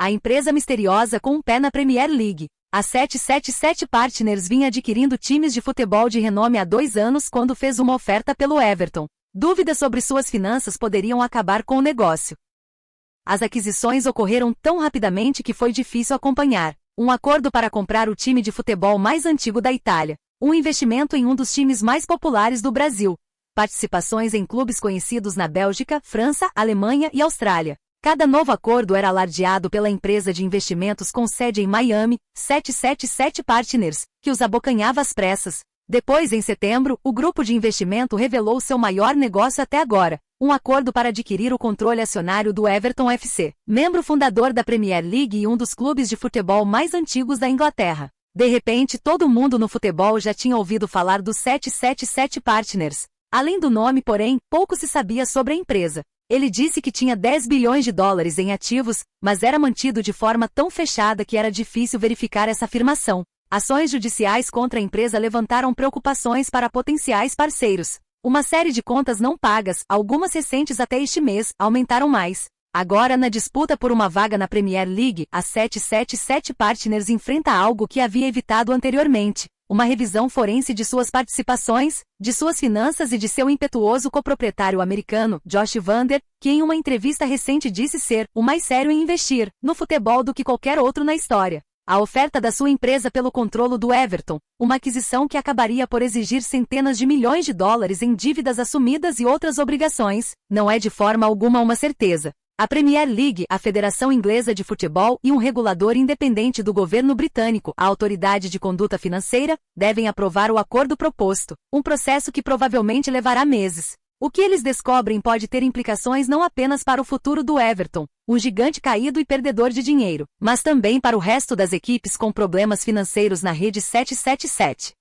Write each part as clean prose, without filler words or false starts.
a empresa misteriosa com um pé na Premier League. A 777 Partners vinha adquirindo times de futebol de renome há 2 anos quando fez uma oferta pelo Everton. Dúvidas sobre suas finanças poderiam acabar com o negócio. As aquisições ocorreram tão rapidamente que foi difícil acompanhar. Um acordo para comprar o time de futebol mais antigo da Itália. Um investimento em um dos times mais populares do Brasil. Participações em clubes conhecidos na Bélgica, França, Alemanha e Austrália. Cada novo acordo era alardeado pela empresa de investimentos com sede em Miami, 777 Partners, que os abocanhava às pressas. Depois, em setembro, o grupo de investimento revelou seu maior negócio até agora, um acordo para adquirir o controle acionário do Everton FC, membro fundador da Premier League e um dos clubes de futebol mais antigos da Inglaterra. De repente, todo mundo no futebol já tinha ouvido falar do 777 Partners. Além do nome, porém, pouco se sabia sobre a empresa. Ele disse que tinha 10 bilhões de dólares em ativos, mas era mantido de forma tão fechada que era difícil verificar essa afirmação. Ações judiciais contra a empresa levantaram preocupações para potenciais parceiros. Uma série de contas não pagas, algumas recentes até este mês, aumentaram mais. Agora, na disputa por uma vaga na Premier League, a 777 Partners enfrenta algo que havia evitado anteriormente. Uma revisão forense de suas participações, de suas finanças e de seu impetuoso coproprietário americano, Josh Vander, que em uma entrevista recente disse ser o mais sério em investir no futebol do que qualquer outro na história. A oferta da sua empresa pelo controle do Everton, uma aquisição que acabaria por exigir centenas de milhões de dólares em dívidas assumidas e outras obrigações, não é de forma alguma uma certeza. A Premier League, a Federação Inglesa de Futebol e um regulador independente do governo britânico, a Autoridade de Conduta Financeira, devem aprovar o acordo proposto, um processo que provavelmente levará meses. O que eles descobrem pode ter implicações não apenas para o futuro do Everton, um gigante caído e perdedor de dinheiro, mas também para o resto das equipes com problemas financeiros na rede 777.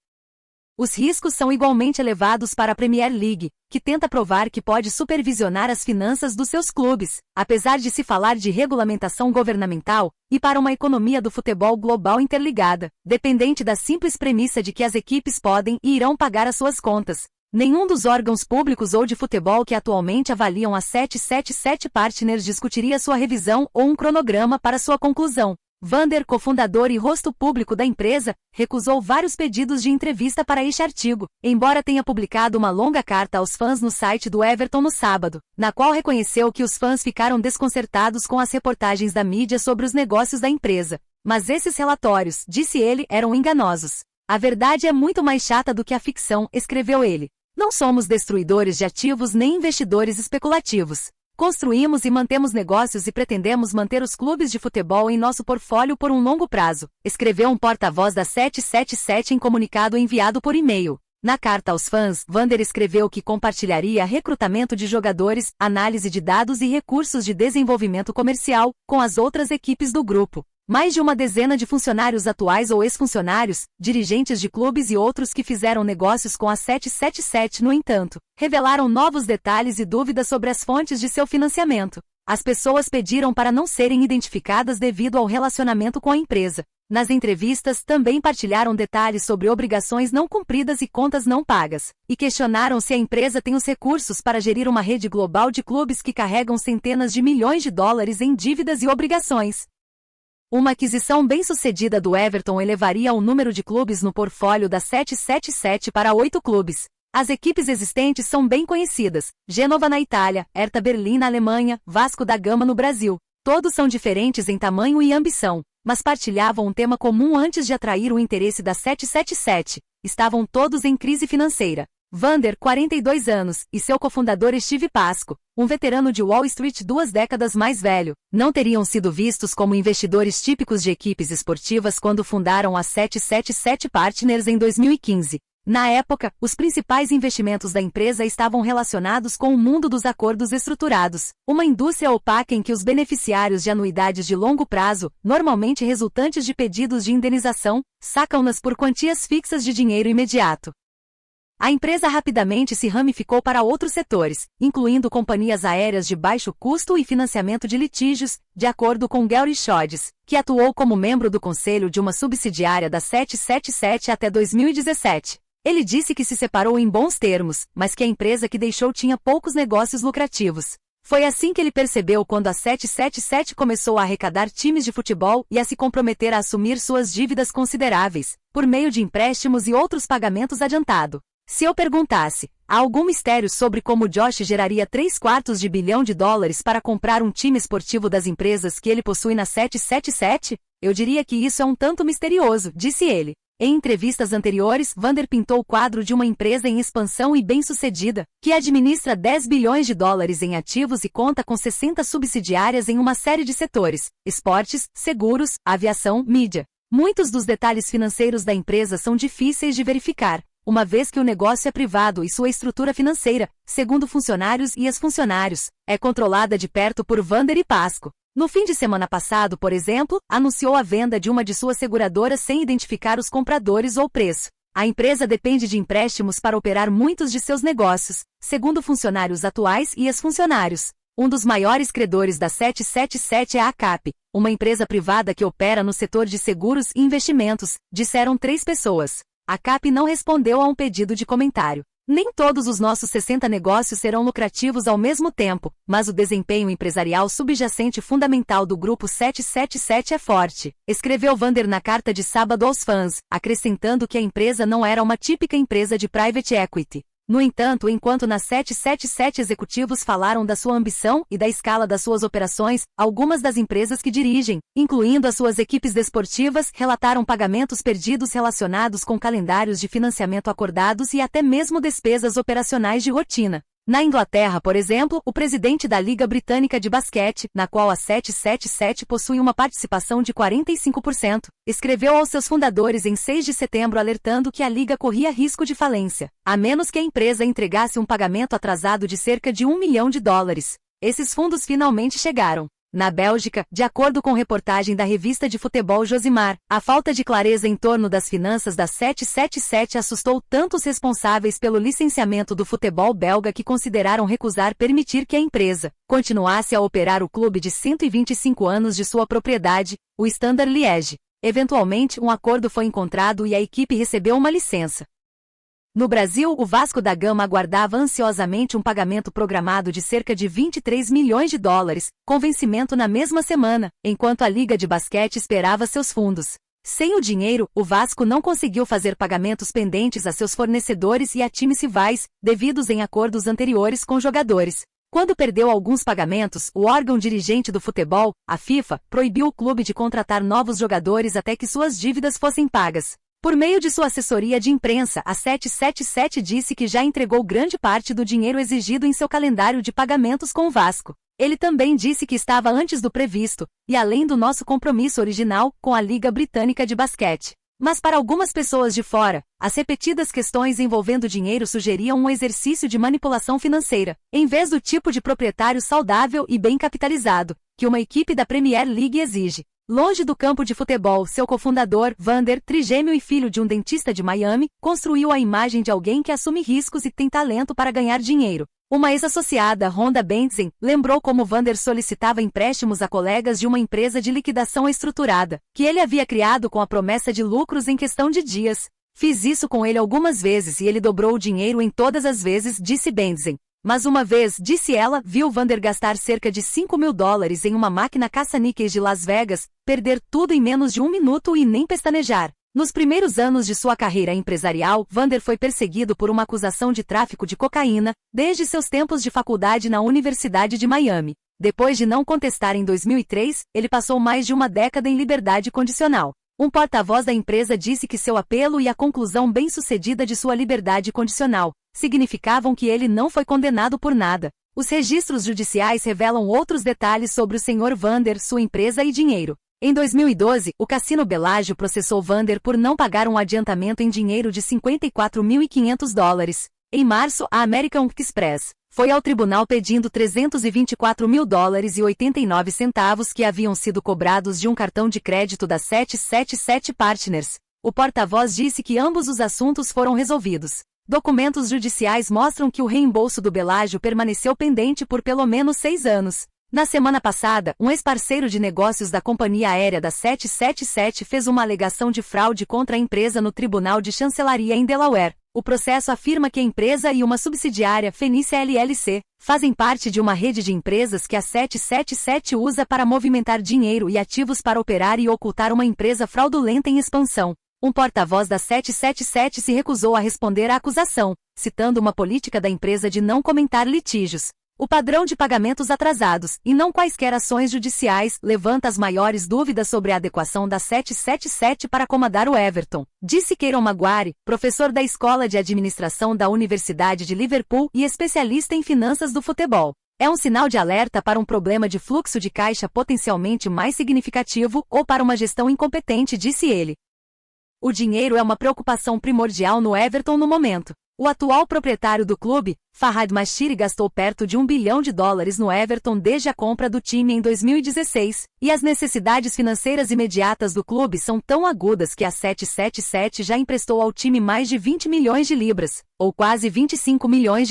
Os riscos são igualmente elevados para a Premier League, que tenta provar que pode supervisionar as finanças dos seus clubes, apesar de se falar de regulamentação governamental, e para uma economia do futebol global interligada, dependente da simples premissa de que as equipes podem e irão pagar as suas contas. Nenhum dos órgãos públicos ou de futebol que atualmente avaliam a 777 Partners discutiria sua revisão ou um cronograma para sua conclusão. Vander, cofundador e rosto público da empresa, recusou vários pedidos de entrevista para este artigo, embora tenha publicado uma longa carta aos fãs no site do Everton no sábado, na qual reconheceu que os fãs ficaram desconcertados com as reportagens da mídia sobre os negócios da empresa. Mas esses relatórios, disse ele, eram enganosos. A verdade é muito mais chata do que a ficção, escreveu ele. Não somos destruidores de ativos nem investidores especulativos. Construímos e mantemos negócios e pretendemos manter os clubes de futebol em nosso portfólio por um longo prazo, escreveu um porta-voz da 777 em comunicado enviado por e-mail. Na carta aos fãs, Vander escreveu que compartilharia recrutamento de jogadores, análise de dados e recursos de desenvolvimento comercial com as outras equipes do grupo. Mais de uma dezena de funcionários atuais ou ex-funcionários, dirigentes de clubes e outros que fizeram negócios com a 777, no entanto, revelaram novos detalhes e dúvidas sobre as fontes de seu financiamento. As pessoas pediram para não serem identificadas devido ao relacionamento com a empresa. Nas entrevistas, também partilharam detalhes sobre obrigações não cumpridas e contas não pagas, e questionaram se a empresa tem os recursos para gerir uma rede global de clubes que carregam centenas de milhões de dólares em dívidas e obrigações. Uma aquisição bem-sucedida do Everton elevaria o número de clubes no portfólio da 777 para 8 clubes. As equipes existentes são bem conhecidas: Gênova na Itália, Hertha Berlim na Alemanha, Vasco da Gama no Brasil. Todos são diferentes em tamanho e ambição, mas partilhavam um tema comum antes de atrair o interesse da 777. Estavam todos em crise financeira. Vander, 42 anos, e seu cofundador Steve Pasco, um veterano de Wall Street 2 décadas mais velho, não teriam sido vistos como investidores típicos de equipes esportivas quando fundaram a 777 Partners em 2015. Na época, os principais investimentos da empresa estavam relacionados com o mundo dos acordos estruturados, uma indústria opaca em que os beneficiários de anuidades de longo prazo, normalmente resultantes de pedidos de indenização, sacam-nas por quantias fixas de dinheiro imediato. A empresa rapidamente se ramificou para outros setores, incluindo companhias aéreas de baixo custo e financiamento de litígios, de acordo com Gary Shodds, que atuou como membro do conselho de uma subsidiária da 777 até 2017. Ele disse que se separou em bons termos, mas que a empresa que deixou tinha poucos negócios lucrativos. Foi assim que ele percebeu quando a 777 começou a arrecadar times de futebol e a se comprometer a assumir suas dívidas consideráveis, por meio de empréstimos e outros pagamentos adiantado. Se eu perguntasse, há algum mistério sobre como Josh geraria 3/4 bilhão de dólares para comprar um time esportivo das empresas que ele possui na 777? Eu diria que isso é um tanto misterioso, disse ele. Em entrevistas anteriores, Vander pintou o quadro de uma empresa em expansão e bem-sucedida, que administra 10 bilhões de dólares em ativos e conta com 60 subsidiárias em uma série de setores: esportes, seguros, aviação, mídia. Muitos dos detalhes financeiros da empresa são difíceis de verificar, uma vez que o negócio é privado e sua estrutura financeira, segundo funcionários e ex-funcionários, é controlada de perto por Vander e Pasco. No fim de semana passado, por exemplo, anunciou a venda de uma de suas seguradoras sem identificar os compradores ou preço. A empresa depende de empréstimos para operar muitos de seus negócios, segundo funcionários atuais e ex-funcionários. Um dos maiores credores da 777 é a ACAP, uma empresa privada que opera no setor de seguros e investimentos, disseram 3 pessoas. A ACAP não respondeu a um pedido de comentário. Nem todos os nossos 60 negócios serão lucrativos ao mesmo tempo, mas o desempenho empresarial subjacente fundamental do grupo 777 é forte, escreveu Vander na carta de sábado aos fãs, acrescentando que a empresa não era uma típica empresa de private equity. No entanto, enquanto na 777 executivos falaram da sua ambição e da escala das suas operações, algumas das empresas que dirigem, incluindo as suas equipes desportivas, relataram pagamentos perdidos relacionados com calendários de financiamento acordados e até mesmo despesas operacionais de rotina. Na Inglaterra, por exemplo, o presidente da Liga Britânica de Basquete, na qual a 777 possui uma participação de 45%, escreveu aos seus fundadores em 6 de setembro alertando que a liga corria risco de falência, a menos que a empresa entregasse um pagamento atrasado de cerca de $1 milhão. Esses fundos finalmente chegaram. Na Bélgica, de acordo com reportagem da revista de futebol Josimar, a falta de clareza em torno das finanças da 777 assustou tanto os responsáveis pelo licenciamento do futebol belga que consideraram recusar permitir que a empresa continuasse a operar o clube de 125 anos de sua propriedade, o Standard Liège. Eventualmente, um acordo foi encontrado e a equipe recebeu uma licença. No Brasil, o Vasco da Gama aguardava ansiosamente um pagamento programado de cerca de $23 milhões, com vencimento na mesma semana, enquanto a Liga de Basquete esperava seus fundos. Sem o dinheiro, o Vasco não conseguiu fazer pagamentos pendentes a seus fornecedores e a times rivais, devidos em acordos anteriores com jogadores. Quando perdeu alguns pagamentos, o órgão dirigente do futebol, a FIFA, proibiu o clube de contratar novos jogadores até que suas dívidas fossem pagas. Por meio de sua assessoria de imprensa, a 777 disse que já entregou grande parte do dinheiro exigido em seu calendário de pagamentos com o Vasco. Ele também disse que estava antes do previsto, e além do nosso compromisso original, com a Liga Britânica de Basquete. Mas para algumas pessoas de fora, as repetidas questões envolvendo dinheiro sugeriam um exercício de manipulação financeira, em vez do tipo de proprietário saudável e bem capitalizado, que uma equipe da Premier League exige. Longe do campo de futebol, seu cofundador, Vander, trigêmeo e filho de um dentista de Miami, construiu a imagem de alguém que assume riscos e tem talento para ganhar dinheiro. Uma ex-associada, Rhonda Bendzen, lembrou como Vander solicitava empréstimos a colegas de uma empresa de liquidação estruturada, que ele havia criado com a promessa de lucros em questão de dias. Fiz isso com ele algumas vezes e ele dobrou o dinheiro em todas as vezes, disse Bendzen. Mas uma vez, disse ela, viu Vander gastar cerca de $5 mil em uma máquina caça-níqueis de Las Vegas, perder tudo em menos de 1 minuto e nem pestanejar. Nos primeiros anos de sua carreira empresarial, Vander foi perseguido por uma acusação de tráfico de cocaína, desde seus tempos de faculdade na Universidade de Miami. Depois de não contestar em 2003, ele passou mais de uma década em liberdade condicional. Um porta-voz da empresa disse que seu apelo e a conclusão bem-sucedida de sua liberdade condicional significavam que ele não foi condenado por nada. Os registros judiciais revelam outros detalhes sobre o Sr. Vander, sua empresa e dinheiro. Em 2012, o Cassino Bellagio processou Vander por não pagar um adiantamento em dinheiro de $54.500. Em março, a American Express foi ao tribunal pedindo $324 mil e 89 centavos que haviam sido cobrados de um cartão de crédito da 777 Partners. O porta-voz disse que ambos os assuntos foram resolvidos. Documentos judiciais mostram que o reembolso do Bellagio permaneceu pendente por pelo menos 6 anos. Na semana passada, um ex-parceiro de negócios da companhia aérea da 777 fez uma alegação de fraude contra a empresa no Tribunal de Chancelaria em Delaware. O processo afirma que a empresa e uma subsidiária, Fenícia LLC, fazem parte de uma rede de empresas que a 777 usa para movimentar dinheiro e ativos para operar e ocultar uma empresa fraudulenta em expansão. Um porta-voz da 777 se recusou a responder à acusação, citando uma política da empresa de não comentar litígios. O padrão de pagamentos atrasados, e não quaisquer ações judiciais, levanta as maiores dúvidas sobre a adequação da 777 para comandar o Everton, disse Kieron Maguire, professor da Escola de Administração da Universidade de Liverpool e especialista em finanças do futebol. É um sinal de alerta para um problema de fluxo de caixa potencialmente mais significativo ou para uma gestão incompetente, disse ele. O dinheiro é uma preocupação primordial no Everton no momento. O atual proprietário do clube, Farhad Mashiri, gastou perto de $1 bilhão no Everton desde a compra do time em 2016, e as necessidades financeiras imediatas do clube são tão agudas que a 777 já emprestou ao time mais de 20 milhões de libras, ou quase $25 milhões,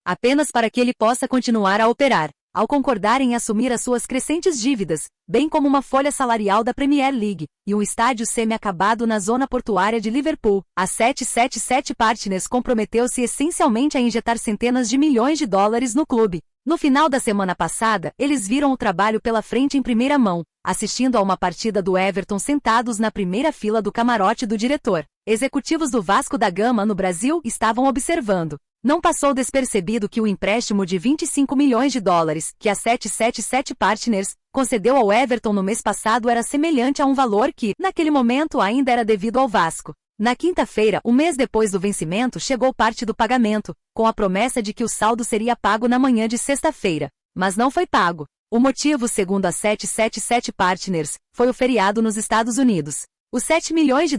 apenas para que ele possa continuar a operar. Ao concordar em assumir as suas crescentes dívidas, bem como uma folha salarial da Premier League, e um estádio semi-acabado na zona portuária de Liverpool, a 777 Partners comprometeu-se essencialmente a injetar centenas de milhões de dólares no clube. No final da semana passada, eles viram o trabalho pela frente em primeira mão, assistindo a uma partida do Everton sentados na primeira fila do camarote do diretor. Executivos do Vasco da Gama no Brasil estavam observando. Não passou despercebido que o empréstimo de $25 milhões que a 777 Partners concedeu ao Everton no mês passado era semelhante a um valor que, naquele momento, ainda era devido ao Vasco. Na quinta-feira, um mês depois do vencimento, chegou parte do pagamento, com a promessa de que o saldo seria pago na manhã de sexta-feira. Mas não foi pago. O motivo, segundo a 777 Partners, foi o feriado nos Estados Unidos. Os $7 milhões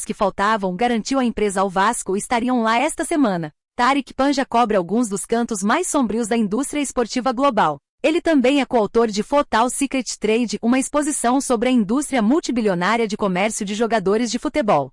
que faltavam garantiu à empresa ao Vasco estariam lá esta semana. Tariq Panja cobre alguns dos cantos mais sombrios da indústria esportiva global. Ele também é coautor de Football Secret Trade, uma exposição sobre a indústria multibilionária de comércio de jogadores de futebol.